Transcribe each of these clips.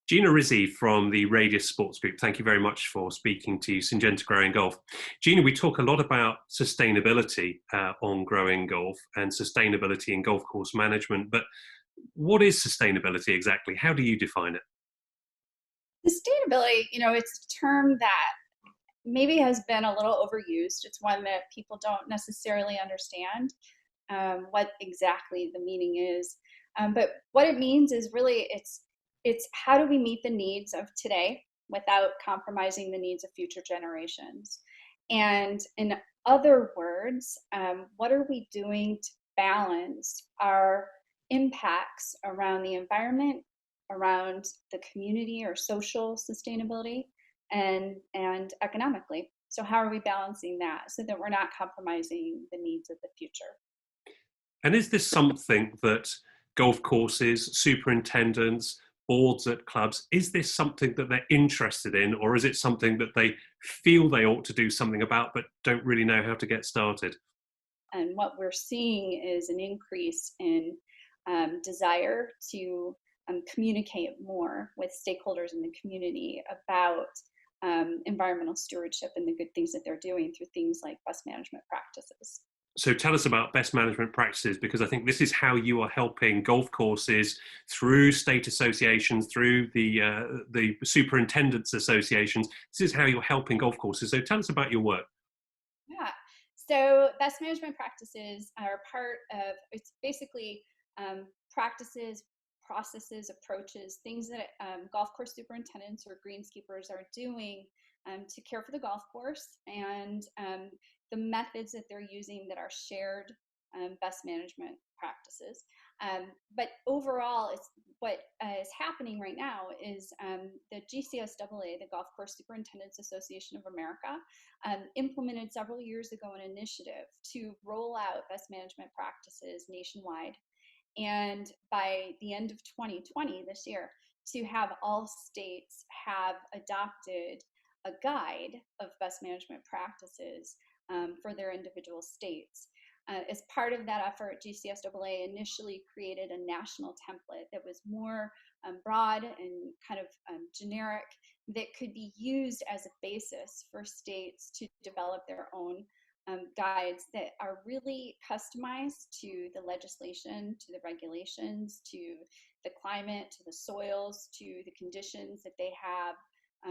Gina Rizzi from the Radius Sports Group, thank you very much for speaking to Syngenta Growing Golf. Gina, we talk a lot about sustainability on Growing Golf and sustainability in golf course management, but what is sustainability exactly? How do you define it? Sustainability, it's a term that maybe has been a little overused. It's one that people don't necessarily understand what exactly the meaning is. But what it means is really it's how do we meet the needs of today without compromising the needs of future generations? And in other words, what are we doing to balance our impacts around the environment, around the community or social sustainability, and economically? So how are we balancing that so that we're not compromising the needs of the future? And is this something that golf courses, superintendents, boards at clubs, is this something that they're interested in, or is it something that they feel they ought to do something about but don't really know how to get started? And what we're seeing is an increase in desire to communicate more with stakeholders in the community about environmental stewardship and the good things that they're doing through things like best management practices. So tell us about best management practices, because I think this is how you are helping golf courses through state associations, through the superintendents associations. This is how you're helping golf courses. So tell us about your work. Yeah. So best management practices are part of, it's basically practices, processes, approaches, things that golf course superintendents or greenskeepers are doing to care for the golf course, and the methods that they're using that are shared best management practices. But overall, it's what is happening right now is the GCSAA, the Golf Course Superintendents Association of America, implemented several years ago an initiative to roll out best management practices nationwide. And by the end of 2020, this year, to have all states have adopted a guide of best management practices for their individual states. As part of that effort, GCSAA initially created a national template that was more broad and kind of generic, that could be used as a basis for states to develop their own guides that are really customized to the legislation, to the regulations, to the climate, to the soils, to the conditions that they have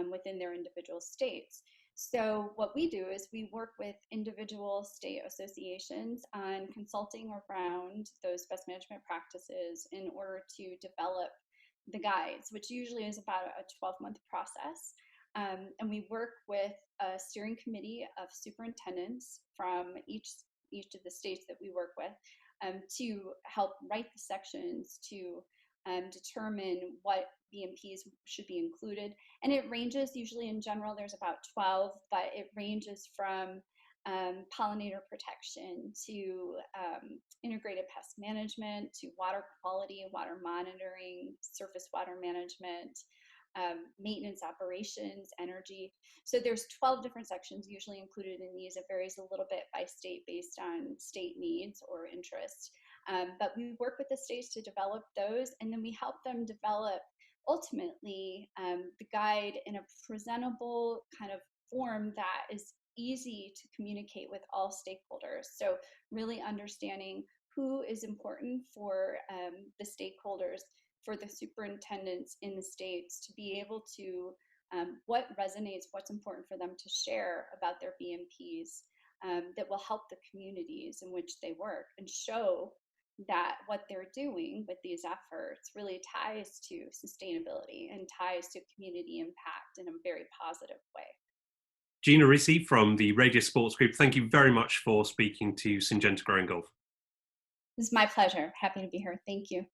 within their individual states. So what we do is we work with individual state associations on consulting around those best management practices in order to develop the guides, which usually is about a 12-month process. And we work with a steering committee of superintendents from each of the states that we work with to help write the sections, to determine what BMPs should be included. And it ranges, usually in general, there's about 12, but it ranges from pollinator protection to integrated pest management, to water quality, water monitoring, surface water management, maintenance operations, energy. So there's 12 different sections usually included in these. It varies a little bit by state based on state needs or interests. But we work with the states to develop those, and then we help them develop ultimately the guide in a presentable kind of form that is easy to communicate with all stakeholders. So really understanding who is important for the stakeholders, for the superintendents in the states to be able to what resonates, what's important for them to share about their BMPs that will help the communities in which they work, and show that what they're doing with these efforts really ties to sustainability and ties to community impact in a very positive way. Gina Rizzi from the Radius Sports Group, thank you very much for speaking to Syngenta Growing Golf. This is my pleasure. Happy to be here. Thank you.